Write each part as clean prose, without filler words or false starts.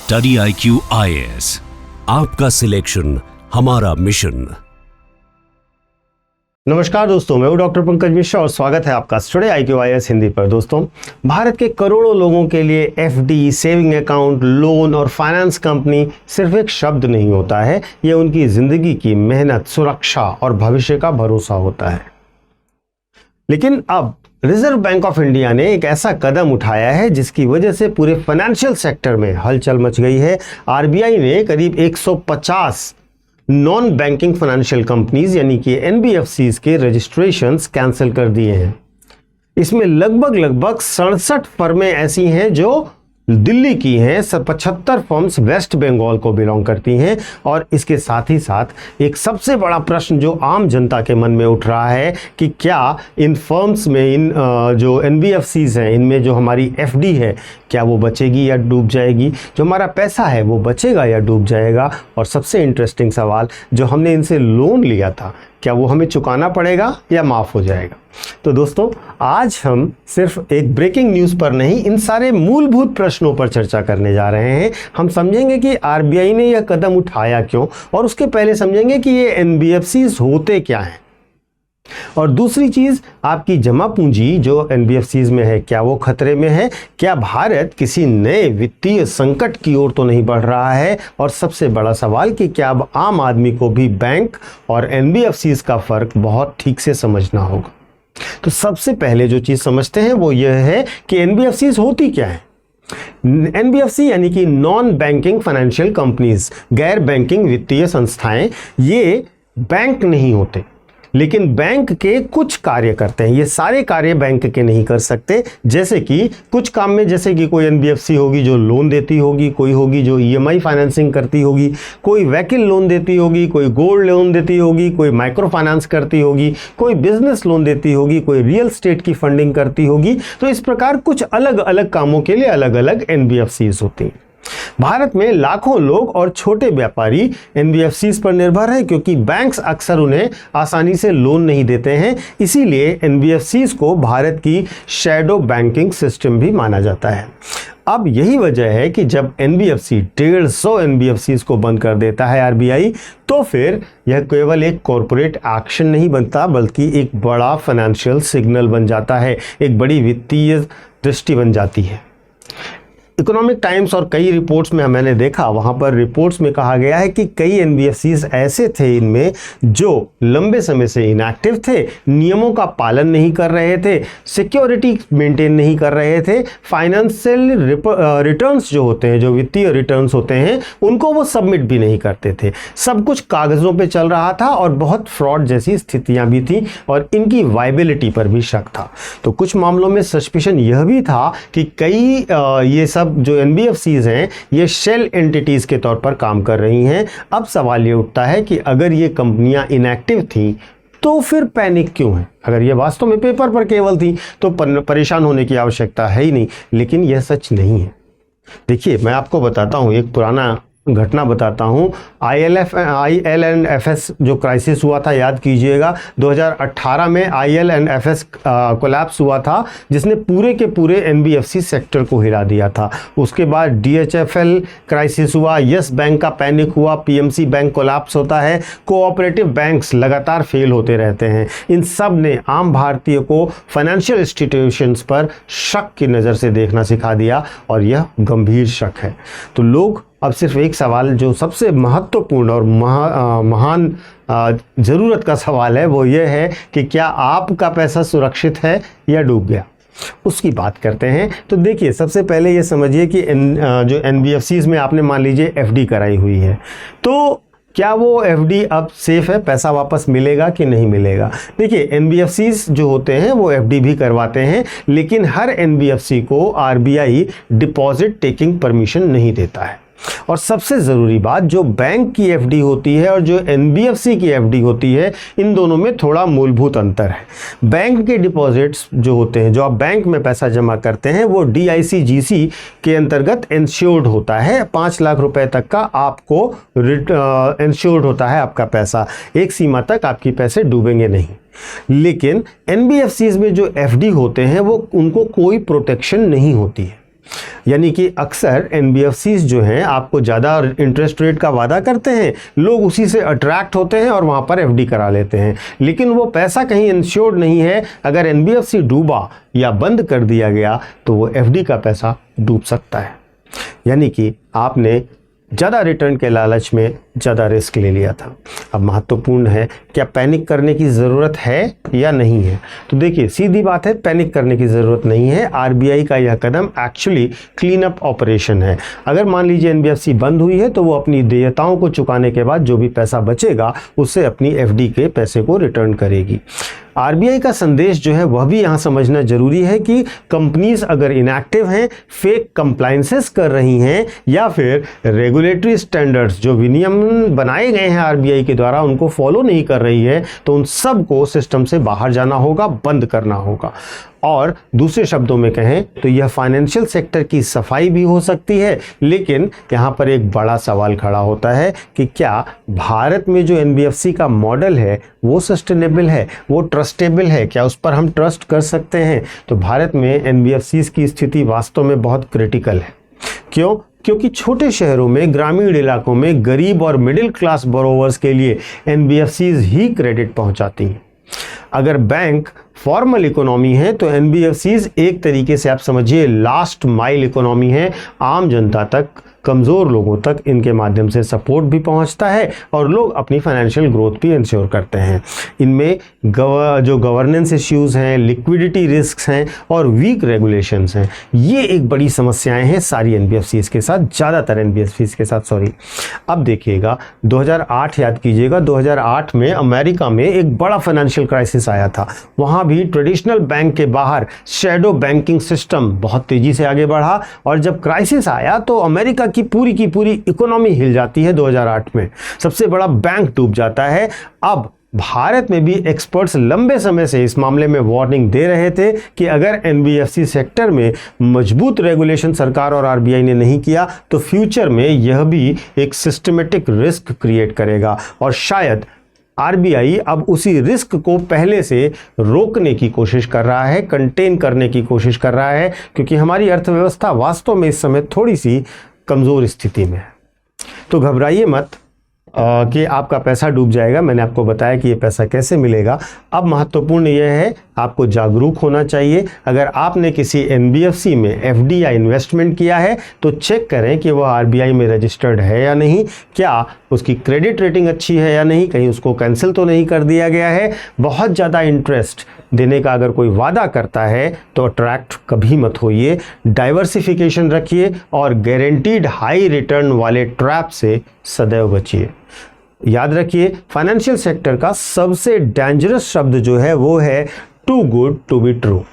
Study IQ IAS, आपका selection हमारा mission. नमस्कार दोस्तों, मैं हूं डॉक्टर पंकज मिश्रा और स्वागत है आपका स्टडी IQ IAS हिंदी पर। दोस्तों, भारत के करोड़ों लोगों के लिए FD, सेविंग अकाउंट, लोन और फाइनेंस कंपनी सिर्फ एक शब्द नहीं होता है, ये उनकी जिंदगी की मेहनत, सुरक्षा और भविष्य का भरोसा होता है। लेकिन अब रिजर्व बैंक ऑफ इंडिया ने एक ऐसा कदम उठाया है जिसकी वजह से पूरे फाइनेंशियल सेक्टर में हलचल मच गई है। RBI ने करीब 150 नॉन बैंकिंग फाइनेंशियल कंपनीज यानी कि NBFCs के रजिस्ट्रेशंस कैंसिल कर दिए हैं। इसमें लगभग 67 फर्में ऐसी हैं जो दिल्ली की हैं, 75 फर्म्स वेस्ट बंगाल को बिलोंग करती हैं। और इसके साथ ही साथ एक सबसे बड़ा प्रश्न जो आम जनता के मन में उठ रहा है कि क्या इन फर्म्स में, इन जो NBFCs हैं, इनमें जो हमारी FD है, क्या वो बचेगी या डूब जाएगी? जो हमारा पैसा है वो बचेगा या डूब जाएगा? और सबसे इंटरेस्टिंग सवाल, जो हमने इनसे लोन लिया था, क्या वो हमें चुकाना पड़ेगा या माफ़ हो जाएगा? तो दोस्तों, आज हम सिर्फ एक ब्रेकिंग न्यूज़ पर नहीं, इन सारे मूलभूत प्रश्नों पर चर्चा करने जा रहे हैं। हम समझेंगे कि RBI ने यह कदम उठाया क्यों, और उसके पहले समझेंगे कि ये NBFCs होते क्या हैं। और दूसरी चीज़, आपकी जमा पूंजी जो NBFCs में है, क्या वो खतरे में है? क्या भारत किसी नए वित्तीय संकट की ओर तो नहीं बढ़ रहा है? और सबसे बड़ा सवाल कि क्या अब आम आदमी को भी बैंक और NBFCs का फ़र्क बहुत ठीक से समझना होगा। तो सबसे पहले जो चीज़ समझते हैं वो यह है कि NBFCs होती क्या है। NBFC यानी कि नॉन बैंकिंग फाइनेंशियल कंपनीज, गैर बैंकिंग वित्तीय संस्थाएं, ये बैंक नहीं होते लेकिन बैंक के कुछ कार्य करते हैं। ये सारे कार्य बैंक के नहीं कर सकते। जैसे कि कुछ काम में, जैसे कि कोई NBFC होगी जो लोन देती होगी, कोई होगी जो EMI फाइनेंसिंग करती होगी, कोई व्हीकल लोन देती होगी, कोई गोल्ड लोन देती होगी, कोई माइक्रो फाइनेंस करती होगी, कोई बिजनेस लोन देती होगी, कोई रियल एस्टेट की फंडिंग करती होगी। तो इस प्रकार कुछ अलग अलग कामों के लिए अलग अलग NBFCs होती हैं। भारत में लाखों लोग और छोटे व्यापारी NBFCs पर निर्भर हैं, क्योंकि बैंक्स अक्सर उन्हें आसानी से लोन नहीं देते हैं। इसीलिए NBFCs को भारत की शैडो बैंकिंग सिस्टम भी माना जाता है। अब यही वजह है कि जब NBFC 150 NBFCs को बंद कर देता है RBI, तो फिर यह केवल एक कॉरपोरेट एक्शन नहीं बनता, बल्कि एक बड़ा फाइनेंशियल सिग्नल बन जाता है, एक बड़ी वित्तीय दृष्टि बन जाती है। इकोनॉमिक टाइम्स और कई रिपोर्ट्स में मैंने देखा, वहाँ पर रिपोर्ट्स में कहा गया है कि कई NBFCs ऐसे थे इनमें जो लंबे समय से इनएक्टिव थे, नियमों का पालन नहीं कर रहे थे, सिक्योरिटी मेंटेन नहीं कर रहे थे, फाइनेंशियल रिटर्न्स जो होते हैं, जो वित्तीय रिटर्न्स होते हैं, उनको वो सबमिट भी नहीं करते थे। सब कुछ कागज़ों पे चल रहा था और बहुत फ्रॉड जैसी स्थितियाँ भी थी और इनकी वायबिलिटी पर भी शक था। तो कुछ मामलों में सस्पिशन यह भी था कि कई ये सब जो NBFCs हैं, ये शेल एंटिटीज़ के तौर पर काम कर रही हैं। अब सवाल ये उठता है कि अगर ये कंपनियां इनएक्टिव थी तो फिर पैनिक क्यों है? अगर ये वास्तव में पेपर पर केवल थी तो परेशान होने की आवश्यकता है ही नहीं। लेकिन यह सच नहीं है। देखिए, मैं आपको बताता हूँ, एक पुराना घटना बताता हूँ। IL&FS जो क्राइसिस हुआ था, याद कीजिएगा, 2018 में IL&FS कोलैप्स हुआ था, जिसने पूरे के पूरे NBFC सेक्टर को हिला दिया था। उसके बाद DHFL क्राइसिस हुआ, यस बैंक का पैनिक हुआ, PMC बैंक कोलैप्स होता है, कोऑपरेटिव बैंक्स लगातार फेल होते रहते हैं। इन सब ने आम भारतीय को फाइनेंशियल इंस्टीट्यूशंस पर शक की नज़र से देखना सिखा दिया, और यह गंभीर शक है। तो लोग अब सिर्फ एक सवाल, जो सबसे महत्वपूर्ण और महान ज़रूरत का सवाल है, वो ये है कि क्या आपका पैसा सुरक्षित है या डूब गया, उसकी बात करते हैं। तो देखिए, सबसे पहले ये समझिए कि जो NBFCs में आपने मान लीजिए FD कराई हुई है, तो क्या वो FD अब सेफ़ है? पैसा वापस मिलेगा कि नहीं मिलेगा? देखिए, NBFCs जो होते हैं वो FD भी करवाते हैं, लेकिन हर NBFC को RBI डिपॉजिट टेकिंग परमिशन नहीं देता है। और सबसे ज़रूरी बात, जो बैंक की FD होती है और जो NBFC की FD होती है, इन दोनों में थोड़ा मूलभूत अंतर है। बैंक के डिपॉजिट्स जो होते हैं, जो आप बैंक में पैसा जमा करते हैं, वो DICGC के अंतर्गत इंश्योर्ड होता है। 5 लाख रुपए तक का आपको इंश्योर्ड होता है आपका पैसा। एक सीमा तक आपके पैसे डूबेंगे नहीं। लेकिन NBFCs में जो FD होते हैं, वो उनको कोई प्रोटेक्शन नहीं होती है। यानी कि अक्सर एनबीएफसीज जो हैं आपको ज़्यादा इंटरेस्ट रेट का वादा करते हैं, लोग उसी से अट्रैक्ट होते हैं और वहाँ पर एफडी करा लेते हैं, लेकिन वो पैसा कहीं इंश्योर्ड नहीं है। अगर एनबीएफसी डूबा या बंद कर दिया गया तो वो एफडी का पैसा डूब सकता है। यानी कि आपने ज़्यादा रिटर्न के लालच में ज़्यादा रिस्क ले लिया था। अब महत्वपूर्ण है, क्या पैनिक करने की ज़रूरत है या नहीं है? तो देखिए, सीधी बात है, पैनिक करने की ज़रूरत नहीं है। आरबीआई का यह कदम एक्चुअली क्लीन अप ऑपरेशन है। अगर मान लीजिए एनबीएफसी बंद हुई है तो वो अपनी देयताओं को चुकाने के बाद जो भी पैसा बचेगा उससे अपनी एफडी के पैसे को रिटर्न करेगी। आरबीआई का संदेश जो है वह भी यहाँ समझना जरूरी है कि कंपनीज अगर इनएक्टिव हैं, फेक कंप्लायंसेस कर रही हैं या फिर रेगुलेटरी स्टैंडर्ड्स जो विनियमन बनाए गए हैं आरबीआई के द्वारा उनको फॉलो नहीं कर रही है, तो उन सब को सिस्टम से बाहर जाना होगा, बंद करना होगा। और दूसरे शब्दों में कहें तो यह फाइनेंशियल सेक्टर की सफाई भी हो सकती है, लेकिन यहाँ पर एक बड़ा सवाल खड़ा होता है कि क्या भारत में जो एनबीएफसी का मॉडल है वो सस्टेनेबल है, वो ट्रस्टेबल है, क्या उस पर हम ट्रस्ट कर सकते हैं? तो भारत में एनबीएफसीज की स्थिति वास्तव में बहुत क्रिटिकल है। क्यों? क्योंकि छोटे शहरों में, ग्रामीण इलाकों में गरीब और मिडिल क्लास बोरोवर्स के लिए एनबीएफसीज ही क्रेडिट पहुंचाती हैं। अगर बैंक फॉर्मल इकोनॉमी है तो एनबीएफसीज एक तरीके से आप समझिए लास्ट माइल इकोनॉमी है। आम जनता तक, कमज़ोर लोगों तक इनके माध्यम से सपोर्ट भी पहुंचता है और लोग अपनी फाइनेंशियल ग्रोथ भी इंश्योर करते हैं। इनमें जो गवर्नेंस इश्यूज़ हैं, लिक्विडिटी रिस्क्स हैं और वीक रेगुलेशंस हैं, ये एक बड़ी समस्याएं हैं सारी एनबीएफसीज के साथ, ज़्यादातर एनबीएफसीज के साथ। अब देखिएगा 2008 याद कीजिएगा, 2008 में अमेरिका में एक बड़ा फाइनेंशियल क्राइसिस आया था। वहाँ भी ट्रेडिशनल बैंक के बाहर शैडो बैंकिंग सिस्टम बहुत तेज़ी से आगे बढ़ा और जब क्राइसिस आया तो अमेरिका की पूरी इकोनॉमी हिल जाती है। 2008 में सबसे बड़ा बैंक डूब जाता है। अब भारत में भी एक्सपर्ट्स लंबे समय से इस मामले में वार्निंग दे रहे थे कि अगर एनबीएफसी सेक्टर में मजबूत रेगुलेशन सरकार और आरबीआई ने नहीं किया तो फ्यूचर में यह भी एक सिस्टमेटिक रिस्क क्रिएट करेगा और शायद आरबीआई अब उसी रिस्क को पहले से रोकने की कोशिश कर रहा है, कंटेन करने की कोशिश कर रहा है, क्योंकि हमारी अर्थव्यवस्था वास्तव में इस समय थोड़ी सी कमज़ोर स्थिति में है। तो घबराइए मत कि आपका पैसा डूब जाएगा। मैंने आपको बताया कि ये पैसा कैसे मिलेगा। अब महत्वपूर्ण यह है, आपको जागरूक होना चाहिए। अगर आपने किसी एनबीएफसी में एफडी या इन्वेस्टमेंट किया है तो चेक करें कि वह आरबीआई में रजिस्टर्ड है या नहीं, क्या उसकी क्रेडिट रेटिंग अच्छी है या नहीं, कहीं उसको कैंसिल तो नहीं कर दिया गया है। बहुत ज़्यादा इंटरेस्ट देने का अगर कोई वादा करता है तो अट्रैक्ट कभी मत होइए। डाइवर्सिफिकेशन रखिए और गारंटीड हाई रिटर्न वाले ट्रैप से सदैव बचिए। याद रखिए, फाइनेंशियल सेक्टर का सबसे डेंजरस शब्द जो है वो है too good to be true.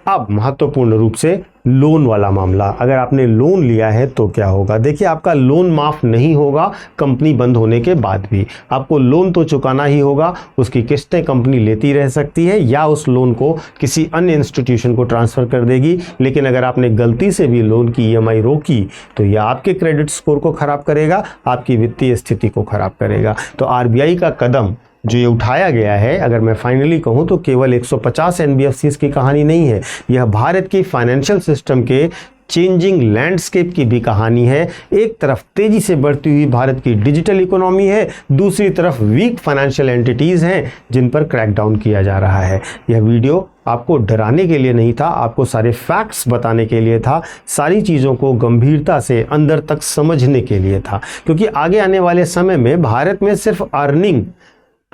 अब महत्वपूर्ण रूप से लोन वाला मामला, अगर आपने लोन लिया है तो क्या होगा? देखिए, आपका लोन माफ़ नहीं होगा कंपनी बंद होने के बाद भी। आपको लोन तो चुकाना ही होगा, उसकी किस्तें कंपनी लेती रह सकती है या उस लोन को किसी अन्य इंस्टीट्यूशन को ट्रांसफ़र कर देगी। लेकिन अगर आपने गलती से भी लोन की ईएमआई रोकी तो यह आपके क्रेडिट स्कोर को ख़राब करेगा, आपकी वित्तीय स्थिति को ख़राब करेगा। तो आरबीआई का कदम जो ये उठाया गया है, अगर मैं फाइनली कहूँ तो केवल 150 एनबीएफसीज की कहानी नहीं है, यह भारत की फाइनेंशियल सिस्टम के चेंजिंग लैंडस्केप की भी कहानी है। एक तरफ तेजी से बढ़ती हुई भारत की डिजिटल इकोनॉमी है, दूसरी तरफ वीक फाइनेंशियल एंटिटीज़ हैं जिन पर क्रैकडाउन किया जा रहा है। यह वीडियो आपको डराने के लिए नहीं था, आपको सारे फैक्ट्स बताने के लिए था, सारी चीज़ों को गंभीरता से अंदर तक समझने के लिए था, क्योंकि आगे आने वाले समय में भारत में सिर्फ अर्निंग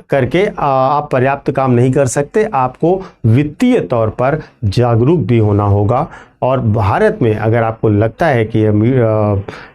करके आप पर्याप्त काम नहीं कर सकते, आपको वित्तीय तौर पर जागरूक भी होना होगा। और भारत में अगर आपको लगता है कि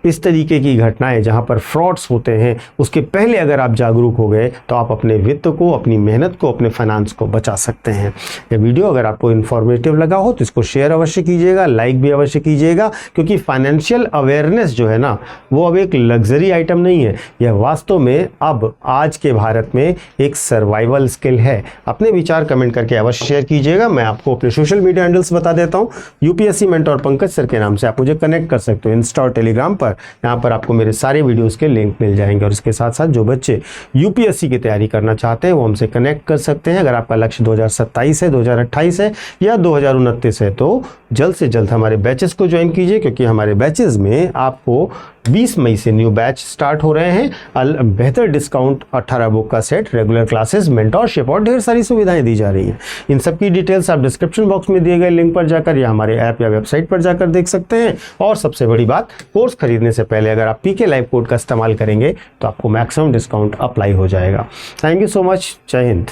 इस तरीके की घटनाएं जहां पर फ्रॉड्स होते हैं उसके पहले अगर आप जागरूक हो गए तो आप अपने वित्त को, अपनी मेहनत को, अपने फाइनेंस को बचा सकते हैं। यह वीडियो अगर आपको इन्फॉर्मेटिव लगा हो तो इसको शेयर अवश्य कीजिएगा, लाइक भी अवश्य कीजिएगा, क्योंकि फाइनेंशियल अवेयरनेस जो है ना वो अब एक लग्जरी आइटम नहीं है, यह वास्तव में अब आज के भारत में एक सर्वाइवल स्किल है। अपने विचार कमेंट करके अवश्य शेयर कीजिएगा। मैं आपको अपने सोशल मीडिया हैंडल्स बता देता हूँ। UPSC UPSC mentor Pankaj sir के नाम से आप मुझे कनेक्ट कर सकते हो इंस्टा और टेलीग्राम पर। यहाँ पर आपको मेरे सारे वीडियोस के लिंक मिल जाएंगे। और इसके साथ साथ जो बच्चे यूपीएससी की तैयारी करना चाहते हैं वो हमसे कनेक्ट कर सकते हैं। अगर आपका लक्ष्य 2027 है, 2028 है या 2029 है तो जल्द से जल्द हमारे बैचेस को ज्वाइन कीजिए, क्योंकि हमारे बैचेस में आपको 20 मई से न्यू बैच स्टार्ट हो रहे हैं। बेहतर डिस्काउंट, 18 बुक का सेट, रेगुलर क्लासेस, मेंटोरशिप और ढेर सारी सुविधाएं दी जा रही हैं। इन सब की डिटेल्स आप डिस्क्रिप्शन बॉक्स में दिए गए लिंक पर जाकर या हमारे ऐप या वेबसाइट पर जाकर देख सकते हैं। और सबसे बड़ी बात, कोर्स खरीदने से पहले अगर आप पीके लाइव कोड का इस्तेमाल करेंगे तो आपको मैक्सिमम डिस्काउंट अप्लाई हो जाएगा। Thank you so much. जय हिंद।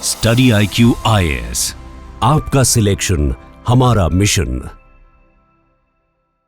स्टडी IQ IAS, आपका सिलेक्शन हमारा मिशन।